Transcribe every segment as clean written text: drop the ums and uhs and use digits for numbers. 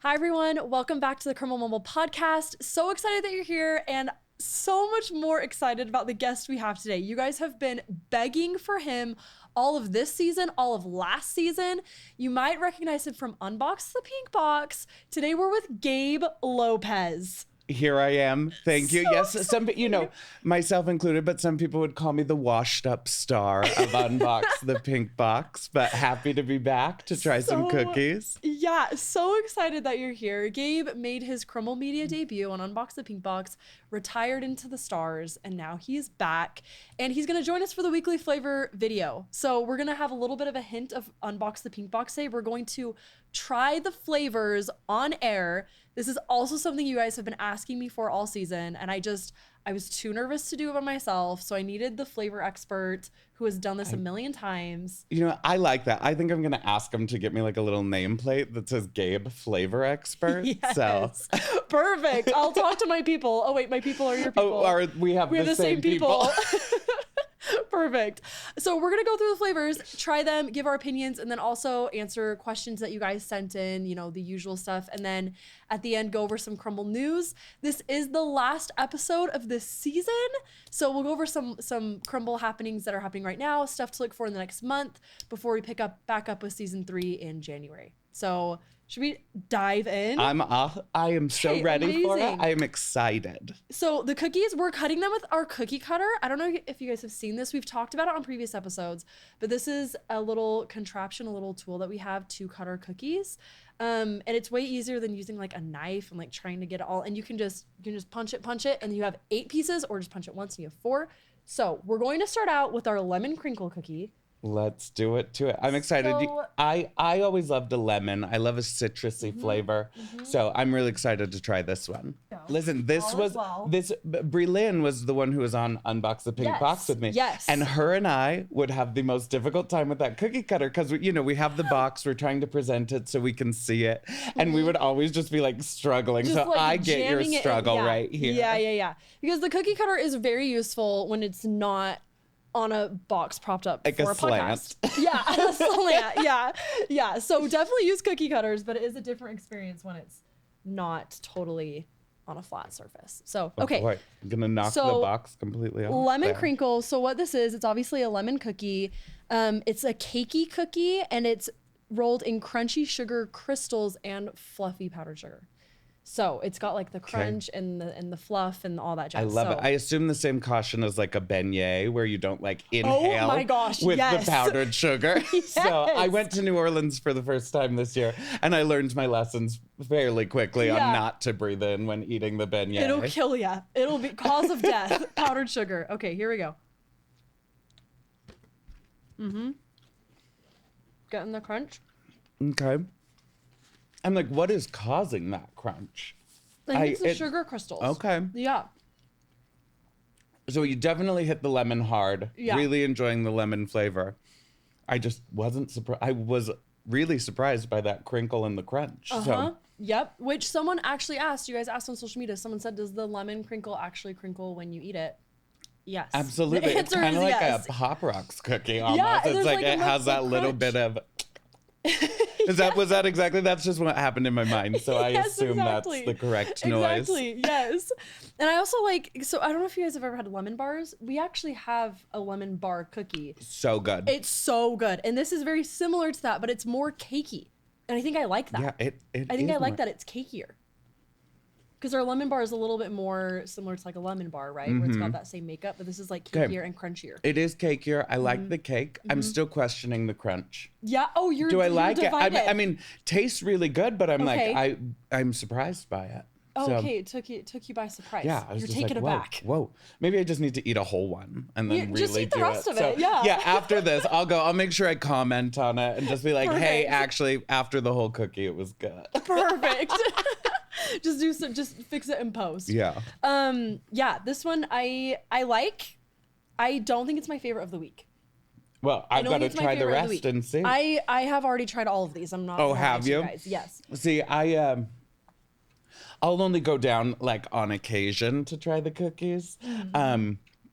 Hi, everyone. Welcome back to the Crumbl Mumbl podcast. So excited that you're here and so much more excited about the guest we have today. You guys have been begging for him all of this season, all of last season. You might recognize him from Unbox the Pink Box. Today we're with Gabe Lopez. Here I am. Thank you. So Yes, some, myself included, but some people would call me the washed up star of Unbox the Pink Box, but happy to be back to try some cookies. Yeah, so excited that you're here. Gabe made his Crumbl media debut on Unbox the Pink Box, retired into the stars, and now he's back. And he's going to join us for the weekly flavor video. So we're going to have a little bit of a hint of Unbox the Pink Box today. We're going to try the flavors on air. This is also something you guys have been asking me for all season, and I was too nervous to do it by myself, so I needed the flavor expert who has done this a million times. You know, I like that. I think I'm going to ask him to get me like a little nameplate that says Gabe Flavor Expert. Yes. So. Perfect. I'll talk to my people. Oh, wait, my people are your people. Oh, or we have the same people. Perfect. So we're going to go through the flavors, try them, give our opinions, and then also answer questions that you guys sent in, you know, the usual stuff. And then at the end, go over some Crumbl news. This is the last episode of this season. So we'll go over some Crumbl happenings that are happening right now, stuff to look for in the next month before we back up with season 3 in January. So should we dive in? I'm off. I am so ready for it. I am excited. So the cookies, we're cutting them with our cookie cutter. I don't know if you guys have seen this. We've talked about it on previous episodes, but this is a little contraption, a little tool that we have to cut our cookies. And it's way easier than using like a knife and like trying to get it all. And you can just punch it, and you have 8 pieces, or just punch it once and you have 4. So we're going to start out with our lemon crinkle cookie. Let's do it to it. I'm excited. So, I always loved a lemon. I love a citrusy flavor. So I'm really excited to try this one. Listen, Brelyn was the one who was on Unbox the Pink Box with me. Yes. And her and I would have the most difficult time with that cookie cutter because, we have the box. We're trying to present it so we can see it. And we would always just be like struggling. Just, so like, I get your struggle right here. Yeah. Because the cookie cutter is very useful when it's not on a box propped up like for a a podcast. Yeah, a slant. Yeah. So definitely use cookie cutters, but it is a different experience when it's not totally on a flat surface. So, okay. Boy, I'm gonna knock the box completely off. Lemon crinkle. So what this is, it's obviously a lemon cookie. It's a cakey cookie, and it's rolled in crunchy sugar crystals and fluffy powdered sugar. So it's got like the crunch and the fluff and all that jazz. I love it. I assume the same caution as like a beignet where you don't like inhale with the powdered sugar. Yes. So I went to New Orleans for the first time this year and I learned my lessons fairly quickly on not to breathe in when eating the beignet. It'll kill you. It'll be cause of death. Powdered sugar. Okay, here we go. Getting the crunch. Okay. I'm like, what is causing that crunch? I think it's the sugar crystals. Okay. Yeah. So you definitely hit the lemon hard. Yeah. Really enjoying the lemon flavor. I just wasn't surprised. I was really surprised by that crinkle and the crunch. So. Yep. Which someone actually asked. You guys asked on social media. Someone said, "Does the lemon crinkle actually crinkle when you eat it?" Yes. Absolutely. It's kind of like a Pop Rocks cookie almost. Yeah, it's like it has that little bit of. Was that exactly? That's just what happened in my mind. So I assume that's the correct noise. Exactly. Yes. And I also so I don't know if you guys have ever had lemon bars. We actually have a lemon bar cookie. So good. It's so good. And this is very similar to that, but it's more cakey. And I think I like that. Yeah, I think I like that it's cakier. Because our lemon bar is a little bit more similar to like a lemon bar, right? Where it's got that same makeup, but this is like cakier and crunchier. It is cakier. I like the cake. I'm still questioning the crunch. Yeah. Oh, Do I like it? divided. I mean, tastes really good, but I'm like, I'm surprised by it. Oh, okay, it took you by surprise. Yeah, I was You're just taken like, aback. Whoa, maybe I just need to eat a whole one and then Just really eat the do rest it. of it, yeah. Yeah, after this, I'll make sure I comment on it and just be like, hey, actually, after the whole cookie, it was good. Perfect. just fix it in post. Yeah. Yeah, this one I like. I don't think it's my favorite of the week. Well, I've got to try the rest and see. I have already tried all of these. I'm not. Oh, have you? Guys. Yes. See, I'll only go down like on occasion to try the cookies,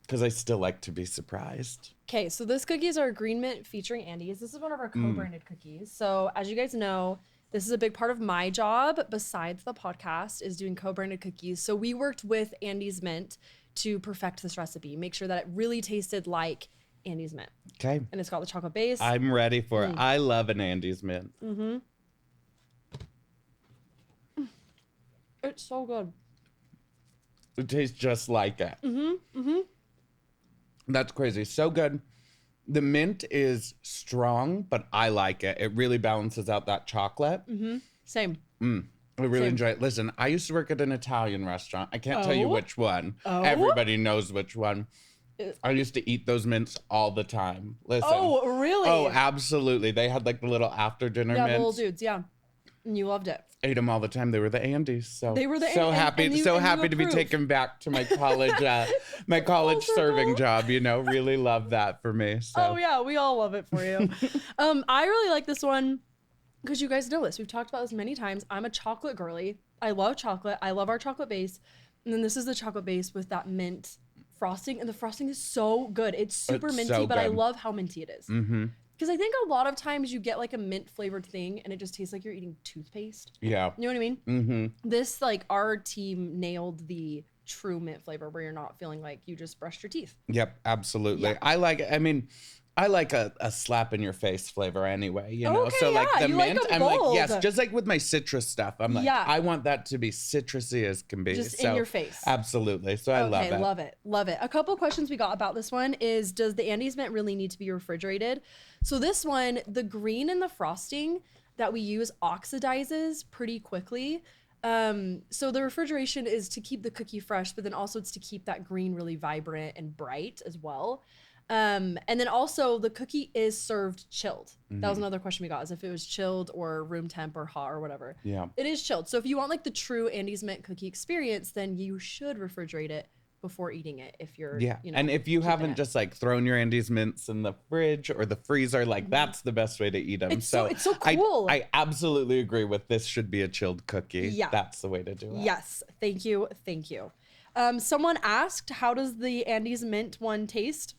because I still like to be surprised. Okay, so this cookies are green mint featuring Andes. This is one of our co-branded cookies. So as you guys know, This is a big part of my job, besides the podcast, is doing co-branded cookies. So we worked with Andy's Mint to perfect this recipe, make sure that it really tasted like Andy's Mint. Okay. And it's got the chocolate base. I'm ready for it. I love an Andy's Mint. It's so good. It tastes just like it. That's crazy. So good. The mint is strong, but I like it. It really balances out that chocolate. Same. I really enjoy it. Listen, I used to work at an Italian restaurant. I can't tell you which one. Oh? Everybody knows which one. I used to eat those mints all the time. Listen. Oh, really? Oh, absolutely. They had like the little after dinner Yeah, mints. the little dudes, yeah. And you loved it. Ate them all the time. They were the Andes. So They were the so Andes, happy, and you to be approved. taken back to my college, my college serving job. You know, really love that for me. So. Oh yeah, we all love it for you. I really like this one because you guys know this. We've talked about this many times. I'm a chocolate girly. I love chocolate. I love our chocolate base. And then this is the chocolate base with that mint frosting, and the frosting is so good. It's super minty, so but I good. love how minty it is. Because I think a lot of times you get like a mint flavored thing and it just tastes like you're eating toothpaste. Yeah. You know what I mean? This, like, our team nailed the true mint flavor where you're not feeling like you just brushed your teeth. Yep, absolutely. Yeah. I like it. I mean, I like a slap in your face flavor anyway, you know? Okay, so like yeah, the you like mint, 'em I'm like, bold. yes, just like with my citrus stuff. I'm like, Yeah. I want that to be citrusy as can be. Just so, in your face. Absolutely. So I love it. Love it. Love it. A couple questions we got about this one is, does the Andes Mint really need to be refrigerated? So this one, the green in the frosting that we use oxidizes pretty quickly. So the refrigeration is to keep the cookie fresh, but then also it's to keep that green really vibrant and bright as well. And then also the cookie is served chilled. That was another question we got, is if it was chilled or room temp or hot or whatever. Yeah. It is chilled. So if you want like the true Andes Mint cookie experience, then you should refrigerate it before eating it if you're, Yeah. you know, And if you keeping haven't it. just like thrown your Andes mints in the fridge or the freezer, like that's the best way to eat them. It's so cool. I absolutely agree with this should be a chilled cookie. Yeah. That's the way to do it. Yes. Thank you. Thank you. Someone asked, how does the Andes Mint one taste?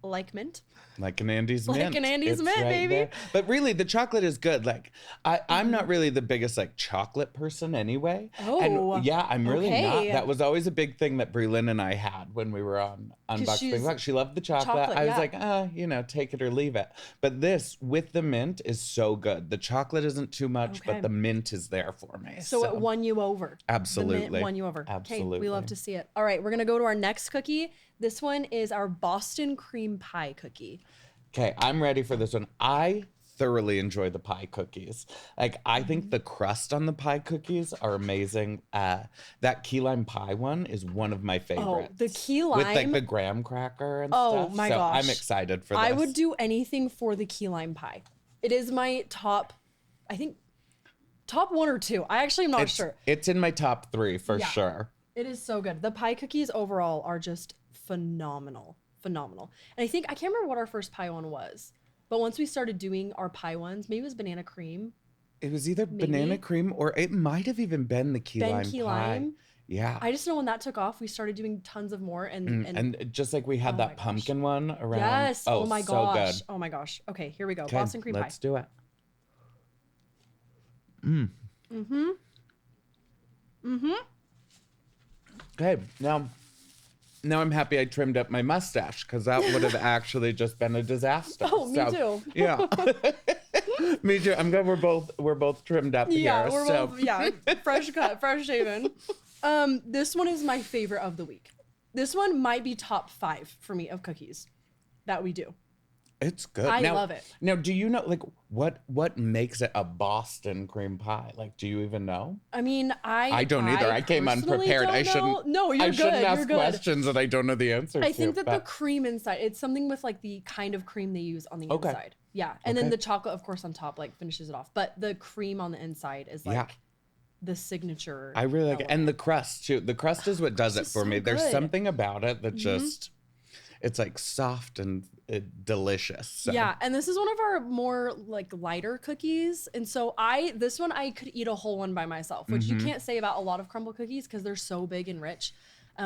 Like mint. Like an Andes Like mint. an Andes It's mint, baby. there. But really, the chocolate is good. Like, I'm not really the biggest like chocolate person anyway. Oh, and yeah, I'm really not. okay. That was always a big thing that Breland and I had when we were on Unboxing she's- Box. She loved the chocolate. chocolate, I was yeah. like, you know, take it or leave it. But this with the mint is so good. The chocolate isn't too much, Okay. but the mint is there for me. So it won you over. Absolutely. The mint won you over. Absolutely. Okay, we love to see it. All right, we're going to go to our next cookie. This one is our Boston cream pie cookie. Okay, I'm ready for this one. I thoroughly enjoy the pie cookies. Like, I think the crust on the pie cookies are amazing. That key lime pie one is one of my favorites. Oh, the key lime. With like the graham cracker and Oh, stuff. my so gosh. I'm excited for this. I would do anything for the key lime pie. It is my top, I think, top one or two. I actually am not sure. It's in my top 3 for Yeah. sure. It is so good. The pie cookies overall are just phenomenal. Phenomenal. And I think, I can't remember what our first pie one was, but once we started doing our pie ones, maybe it was banana cream. It was either banana cream or it might have even been the key lime key pie. lime. Yeah. I just know when that took off, we started doing tons of more. And just like we had Oh my that gosh. pumpkin one around. Yes. Oh, my so gosh. good. Oh my gosh. Okay, here we go. Okay, Boston cream pie. let's do it. Okay, now I'm happy I trimmed up my mustache because that would have actually just been a disaster. Oh, me too. Yeah, me too. I'm glad we're both trimmed up Yeah, here. we're so. both, yeah, fresh cut, fresh shaven. This one is my favorite of the week. This one might be top 5 for me of cookies that we do. It's good. I Now- love it. Now, do you know like what makes it a Boston cream pie? Like, do you even know? I mean, I don't either. I came personally unprepared. don't I know. shouldn't. No, you're I good. shouldn't ask You're good. questions that I don't know the answer to. I think that the but- cream inside, it's something with like the kind of cream they use on the Okay. inside. Yeah. And then Okay. the chocolate, of course, on top, like finishes it off. But the cream on the inside is like Yeah. the signature. I really like it. And element. the crust too. The crust is what does it is for so me. There's good. something about it that just, it's like soft and delicious. So. Yeah, and this is one of our more like lighter cookies. And so this one I could eat a whole one by myself, which you can't say about a lot of Crumbl cookies because they're so big and rich,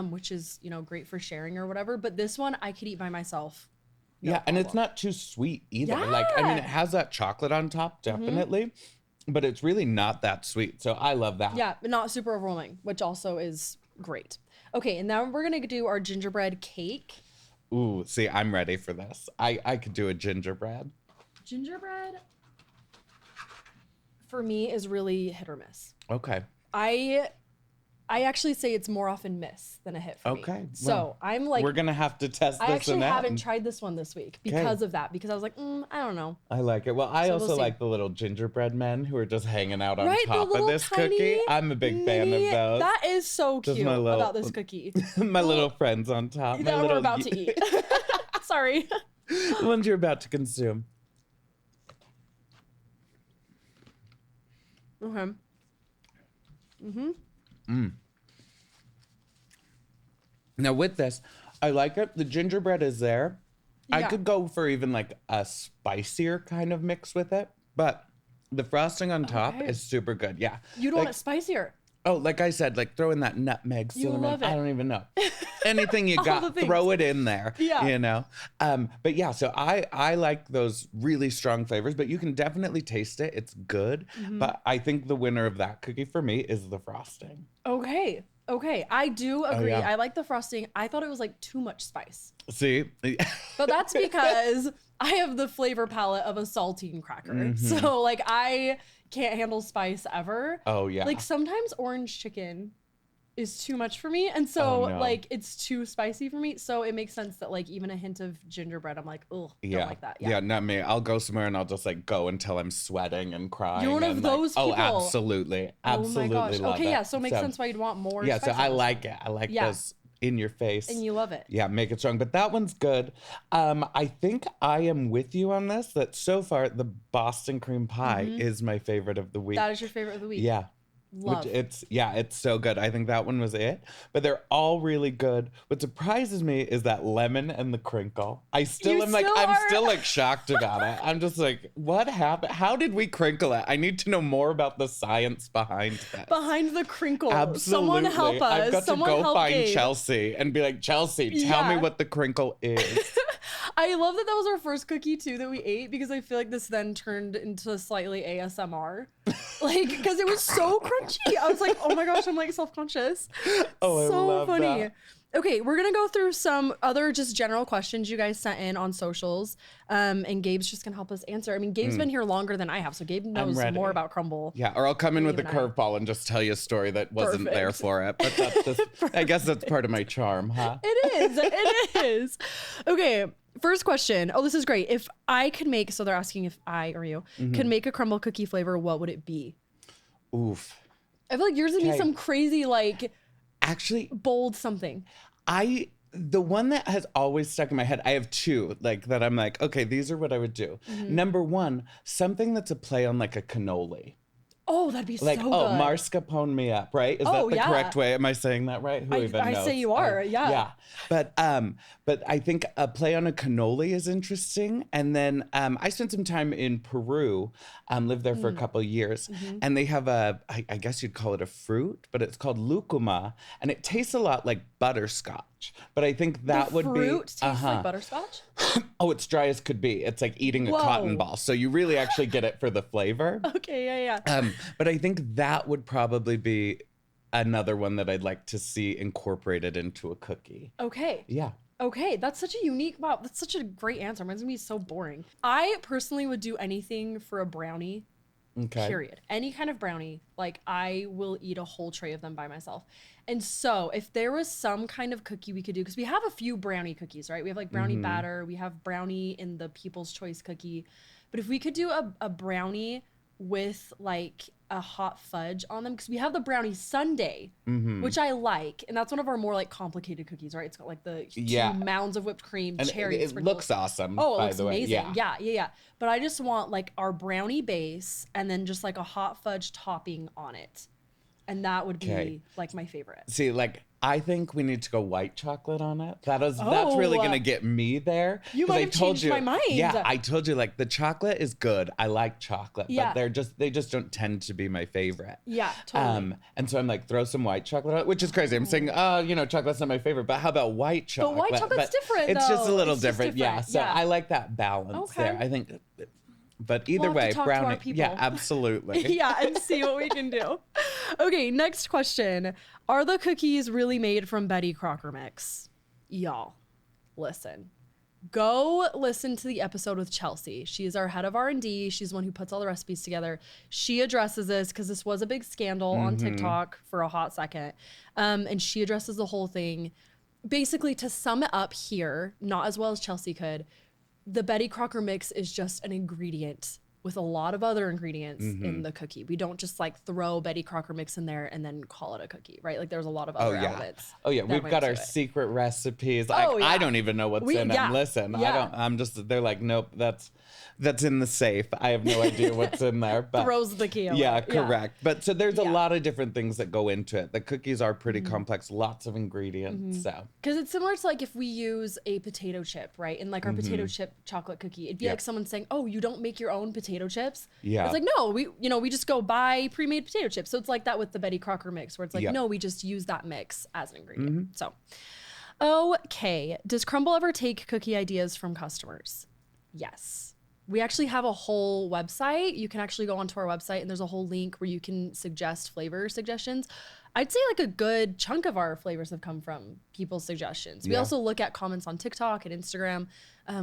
which is, you know, great for sharing or whatever. But this one I could eat by myself. No Yeah, and it's problem. not too sweet either. Like, I mean, it Yeah. has that chocolate on top, definitely. but it's really not that sweet. So I love that. Yeah, but not super overwhelming, which also is great. Okay, and now we're gonna do our gingerbread cake. Ooh, see, I'm ready for this. I could do a gingerbread. Gingerbread, for me, is really hit or miss. Okay. I actually say it's more often miss than a hit for me. Okay. So well, I'm like, we're gonna have to test this. I actually haven't and tried this one this week because of that. Because I was like, I don't know. I like it. Well, I So also we'll see. like the little gingerbread men who are just hanging out on Right, the top of little this tiny cookie. I'm a big fan of mini- those. That is so Just cute my little- about this cookie. My little friends on top. My That we're little about to eat. Sorry. the ones you're about to consume. Okay. Now with this, I like it. The gingerbread is there. I Yeah. could go for even like a spicier kind of mix with it, but the frosting on top Okay. is super good. Yeah. You don't like, want it spicier. Oh, like I said, like throw in that nutmeg, You cinnamon. love it. I don't even know. Anything you All got, the things. throw it in there. Yeah. You know? But yeah, so I like those really strong flavors, but you can definitely taste it. It's good. But I think the winner of that cookie for me is the frosting. Okay. Okay. I do agree. yeah. I like the frosting. I thought it was like too much spice. See? But that's because I have the flavor palette of a saltine cracker. So like I can't handle spice ever. Oh, yeah. Like sometimes orange chicken is too much for me. And so Oh, no. like it's too spicy for me. So it makes sense that like even a hint of gingerbread, I'm like, ugh, Yeah. don't like that. Yeah, not me. I'll go somewhere and I'll just like go until I'm sweating and crying. You're one of and, those like, people. Oh, absolutely. Absolutely. Oh my gosh. Love Okay, it. yeah. So it makes sense why you'd want more Yeah, so spice I on this like one. it. I like Yeah. those in your face. And you love it. Yeah, make it strong. But that one's good. I think I am with you on this, that so far the Boston cream pie is my favorite of the week. That is your favorite of the week. Yeah. Love. It's so good. I think that one was it. But they're all really good. What surprises me is that lemon and the crinkle. I'm still like shocked about it. I'm just like, what happened? How did we crinkle it? I need to know more about the science behind this. Behind the crinkle. Absolutely. Someone help us. I've got Someone to go help find Gabe. Chelsea and be like, Chelsea, tell me Yeah. what the crinkle is. I love that was our first cookie too that we ate because I feel like this then turned into slightly ASMR. Like, because it was so crunchy. I was like, oh my gosh, I'm like self-conscious. Oh, I So love funny. that. Okay, we're gonna go through some other just general questions you guys sent in on socials. And Gabe's just gonna help us answer. I mean, Gabe's been here longer than I have, so Gabe knows ready. more about Crumbl. Yeah, or I'll come in with a Even I. curveball and just tell you a story that wasn't there Perfect. for it. But that's just, I guess that's part of my charm, huh? It is. It is. Okay. First question. Oh, this is great. If I could make, so they're asking if I or you could make a Crumbl cookie flavor, what would it be? Oof. I feel like yours would be Okay. some crazy, like, Actually, bold something. the one that has always stuck in my head, I have two, like that I'm like, okay, these are what I would do. Number one, something that's a play on like a cannoli. Oh, that'd be Like, so good. oh, mascarpone me up, right? Is Oh, that the yeah. correct way? Am I saying that right? Who even I knows? say you are, yeah. Yeah. But I think a play on a cannoli is interesting. And then I spent some time in Peru, lived there for a couple of years, and they have I guess you'd call it a fruit, but it's called lucuma, and it tastes a lot like butterscotch. But I think that The would fruit be tastes like butterscotch? Oh, it's dry as could be. It's like eating a cotton Whoa. ball. So you really actually get it for the flavor. Okay, yeah. But I think that would probably be another one that I'd like to see incorporated into a cookie. Okay. Yeah. Okay, that's such a unique, wow, that's such a great answer. Mine's gonna be so boring. I personally would do anything for a brownie, Okay. period. Any kind of brownie, like I will eat a whole tray of them by myself. And so if there was some kind of cookie we could do, because we have a few brownie cookies, right? We have like brownie batter, we have brownie in the People's Choice cookie. But if we could do a brownie with like a hot fudge on them, because we have the brownie sundae, which I like, and that's one of our more like complicated cookies, right? It's got like the Yeah. 2 mounds of whipped cream, And cherries. it sprinkles. looks awesome. Oh, it by looks the way. amazing. Yeah. Yeah. But I just want like our brownie base and then just like a hot fudge topping on it. And that would be Okay. like my favorite. See, like I think we need to go white chocolate on it. That's Oh. really gonna get me there. You 'Cause might I have told changed you, my mind. Yeah, I told you like the chocolate is good. I like chocolate, Yeah. but they just don't tend to be my favorite. Yeah, totally. And so I'm like, throw some white chocolate on it, which is crazy. I'm saying, chocolate's not my favorite, but how about white chocolate? white chocolate's different, It's just a though. little It's just different. Yeah. different. So Yeah. I like that balance Okay. there. I think But either We'll have to way, talk to our brownie. people. Yeah, absolutely. Yeah, and see what we can do. Okay, next question. Are the cookies really made from Betty Crocker mix? Y'all, listen. Go listen to the episode with Chelsea. She is our head of R&D. She's the one who puts all the recipes together. She addresses this because this was a big scandal on TikTok for a hot second. And she addresses the whole thing. Basically, to sum it up here, not as well as Chelsea could, the Betty Crocker mix is just an ingredient with a lot of other ingredients in the cookie. We don't just like throw Betty Crocker mix in there and then call it a cookie, right? Like there's a lot of other elements. Oh yeah, that we've went got our into it. secret recipes. Like I don't even know what's in them. Listen, I'm just, they're like, nope, that's in the safe. I have no idea what's in there. But throws the key over. Yeah, correct. But so there's a lot of different things that go into it. The cookies are pretty complex, lots of ingredients. So because it's similar to like if we use a potato chip, right? And like our potato chip chocolate cookie, it'd be like someone saying, "Oh, you don't make your own potato chips." Yeah. It's like, no, we just go buy pre-made potato chips. So it's like that with the Betty Crocker mix, where it's like, no, we just use that mix as an ingredient. So, okay. Does Crumbl ever take cookie ideas from customers? Yes. We actually have a whole website. You can actually go onto our website and there's a whole link where you can suggest flavor suggestions. I'd say like a good chunk of our flavors have come from people's suggestions. We also look at comments on TikTok and Instagram.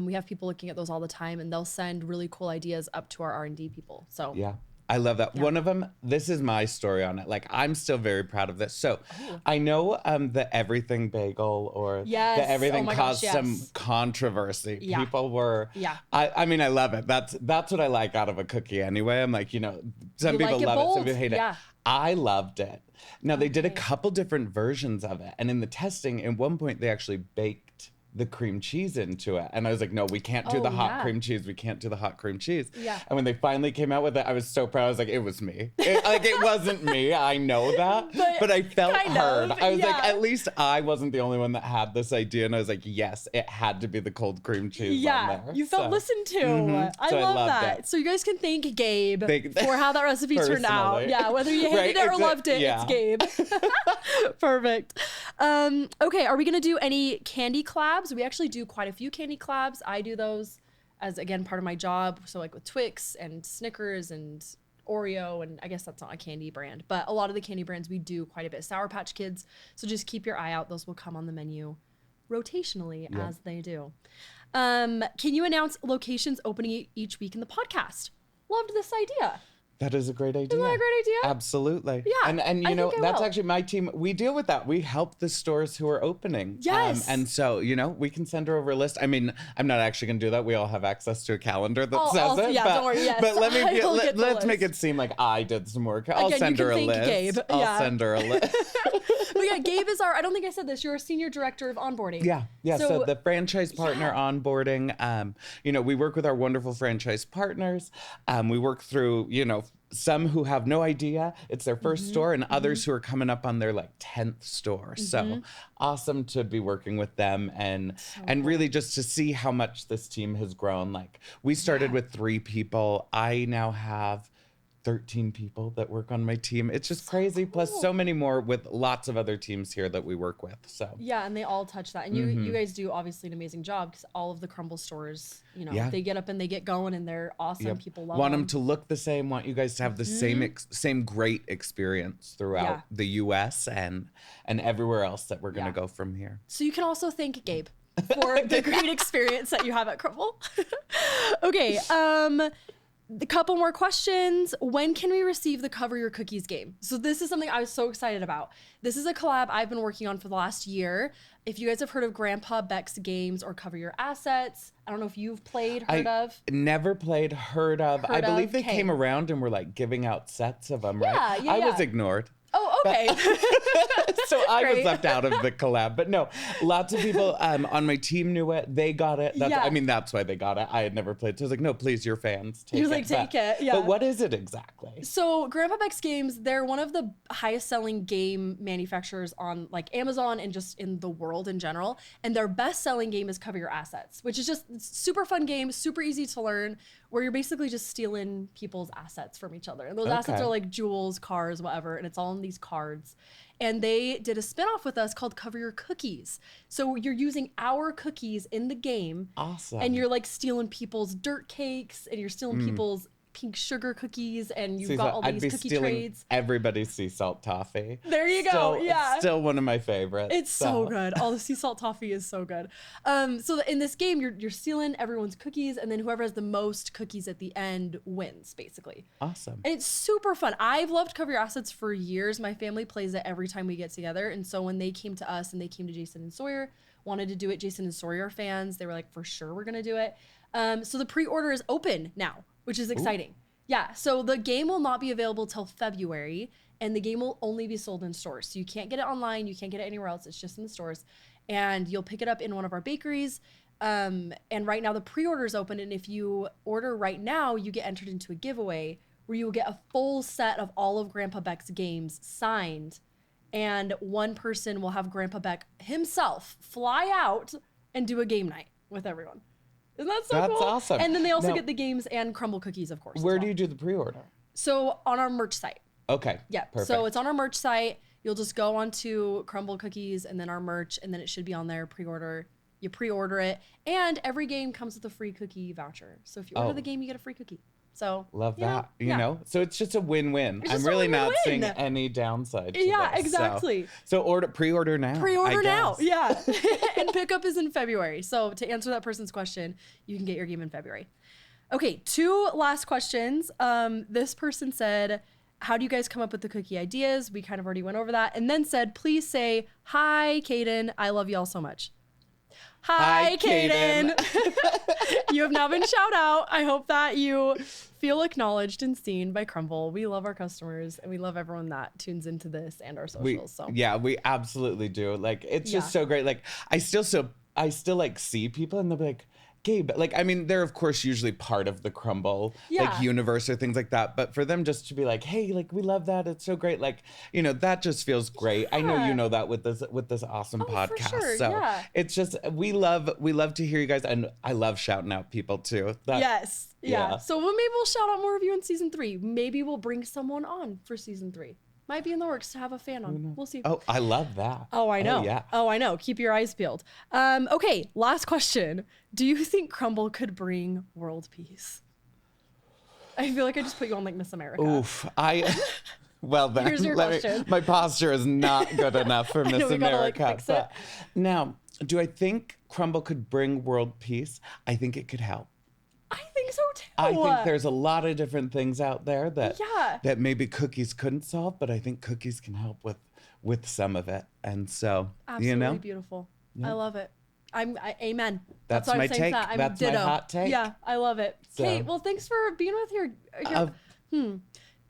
We have people looking at those all the time and they'll send really cool ideas up to our R&D people. So yeah. I love that. One of them, this is my story on it. Like, I'm still very proud of this. So I know the everything bagel or the everything caused some controversy. Yeah. People were, I mean, I love it. That's what I like out of a cookie anyway. I'm like, some people love it, some people hate it. I loved it. Now, they did a couple different versions of it. And in the testing, at one point, they actually baked the cream cheese into it. And I was like, no, we can't do the hot cream cheese. We can't do the hot cream cheese. Yeah. And when they finally came out with it, I was so proud. I was like, it was me. It wasn't me. I know that. But I felt heard. I was like, at least I wasn't the only one that had this idea. And I was like, yes, it had to be the cold cream cheese on there. You felt listened to. I love that. So you guys can thank Gabe for how that recipe turned out. Yeah, whether you hated it or loved it, it's Gabe. Perfect. Okay, are we going to do any candy collabs? We actually do quite a few candy collabs. I do those as, again, part of my job. So like with Twix and Snickers and Oreo, and I guess that's not a candy brand, but a lot of the candy brands we do quite a bit. Sour Patch Kids. So just keep your eye out. Those will come on the menu rotationally as they do. Can you announce locations opening each week in the podcast? Loved this idea. That is a great idea. Isn't that a great idea? Absolutely. Yeah. And that's actually my team. We deal with that. We help the stores who are opening. Yes. And so, we can send her over a list. I mean, I'm not actually going to do that. We all have access to a calendar that says it. Yeah, don't worry. Yes. But let's make it seem like I did some work. I'll send her a list. Gabe. I'll send her a list. But yeah, Gabe is I don't think I said this, you're a senior director of onboarding. Yeah. So the franchise partner onboarding, we work with our wonderful franchise partners. We work through, some who have no idea it's their first store and others who are coming up on their 10th store. So awesome to be working with them and really just to see how much this team has grown. Like we started with 3 people. I now have 13 people that work on my team. It's just crazy. Cool. Plus so many more with lots of other teams here that we work with. So yeah, and they all touch that. And you guys do obviously an amazing job because all of the Crumbl stores, they get up and they get going and they're awesome. People love want them to look the same. Want you guys to have the same great experience throughout the U.S. and everywhere else that we're gonna go from here. So you can also thank Gabe for the great experience that you have at Crumbl. Okay. A couple more questions. When can we receive the Cover Your Cookies game? So this is something I was so excited about. This is a collab I've been working on for the last year. If you guys have heard of Grandpa Beck's games or Cover Your Assets, I don't know if you've heard of. Never played, heard of. I believe they came around and were giving out sets of them, right? I was ignored. Oh, okay. So I was left out of the collab. But no, lots of people on my team knew it. They got it. I mean, that's why they got it. I had never played. So I was like, no, please, you're fans. Take it. Take it. Yeah. But what is it exactly? So Grandpa Beck's Games, they're one of the highest selling game manufacturers on Amazon and just in the world in general. And their best selling game is Cover Your Assets, which is just super fun game, super easy to learn. where you're basically just stealing people's assets from each other. And those assets Okay. are like jewels, cars, whatever, and it's all in these cards. And they did a spinoff with us called Cover Your Cookies. So you're using our cookies in the game. Awesome. And you're like stealing people's dirt cakes and you're stealing people's pink sugar cookies, and you've got all I'd these be cookie stealing trades. everybody's sea salt toffee. There you go. Yeah. Still one of my favorites. It's so good. All the sea salt toffee is so good. So in this game, you're stealing everyone's cookies, and then whoever has the most cookies at the end wins, basically. Awesome. And it's super fun. I've loved Cover Your Assets for years. My family plays it every time we get together. And so when they came to us and they came to Jason and Sawyer, wanted to do it, Jason and Sawyer are fans. They were like, for sure, we're going to do it. So the pre-order is open now, which is exciting. Ooh. Yeah, so the game will not be available till February, and the game will only be sold in stores. So you can't get it online, you can't get it anywhere else, it's just in the stores. And you'll pick it up in one of our bakeries. And right now the pre-order is open, and if you order right now, you get entered into a giveaway where you will get a full set of all of Grandpa Beck's games signed, and one person will have Grandpa Beck himself fly out and do a game night with everyone. Isn't that so cool? That's awesome. And then they also get the games and Crumbl cookies, of course. Where do you do the pre-order? So on our merch site. Okay. Yeah. Perfect. So it's on our merch site. You'll just go onto Crumbl cookies and then our merch, and then it should be on there. Pre-order. You pre-order it, and every game comes with a free cookie voucher. So if you order the game, you get a free cookie. So love that. You know, so it's just a win-win. I'm really not seeing any downside to yeah, this. Exactly. So pre-order now. Pre-order now. Yeah. And pickup is in February. So to answer that person's question, you can get your game in February. Okay, 2 last questions. This person said, how do you guys come up with the cookie ideas? We kind of already went over that. And then said, please say, hi, Kaden. I love y'all so much. Hi, Kaden. You have now been shout out. I hope that you feel acknowledged and seen by Crumbl. We love our customers, and we love everyone that tunes into this and our socials. We absolutely do. Like, it's just so great. Like, I still like see people and they'll be like, Gabe, like, I mean, they're of course usually part of the Crumbl like universe or things like that. But for them just to be like, hey, like, we love that. It's so great. Like, you know, that just feels great. I know you know that with this awesome podcast. For sure. So it's just we love to hear you guys, and I love shouting out people too. Yes. Yeah. So maybe we'll shout out more of you in season 3. Maybe we'll bring someone on for season 3. Might be in the works to have a fan on. We'll see. Oh, I love that. Oh, I know. Oh, yeah. Oh, I know. Keep your eyes peeled. Okay, last question. Do you think Crumbl could bring world peace? I feel like I just put you on like Miss America. Oof. Well, then, Here's your question. My posture is not good enough for Miss America. Gotta, fix it. Now, do I think Crumbl could bring world peace? I think it could help. I think so too. I think there's a lot of different things out there that that maybe cookies couldn't solve, but I think cookies can help with some of it. And so, absolutely beautiful. I love it. Amen. That's my take. That's my hot take. Yeah, I love it. So. Kate, well, thanks for being with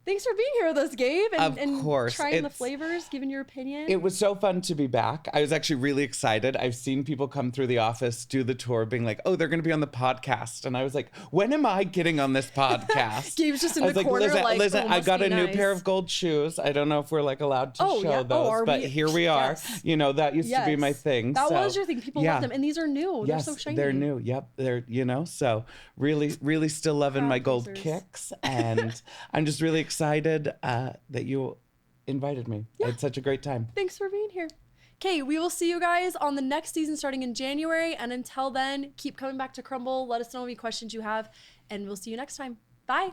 Thanks for being here with us, Gabe, and trying the flavors, giving your opinion. It was so fun to be back. I was actually really excited. I've seen people come through the office, do the tour, being like, oh, they're going to be on the podcast. And I was like, when am I getting on this podcast? Gabe's just in the corner, listen, I got a new pair of gold shoes. I don't know if we're like allowed to show those, but here we are. Yes. You know, that used to be my thing. That was your thing. People love them. And these are new. Yes, they're so shiny. They're new. Yep. They're, so really still loving my gold kicks. And I'm just really excited that you invited me. I had such a great time. Thanks for being here. Okay, we will see you guys on the next season starting in January. And until then, keep coming back to Crumbl. Let us know any questions you have, and we'll see you next time. Bye.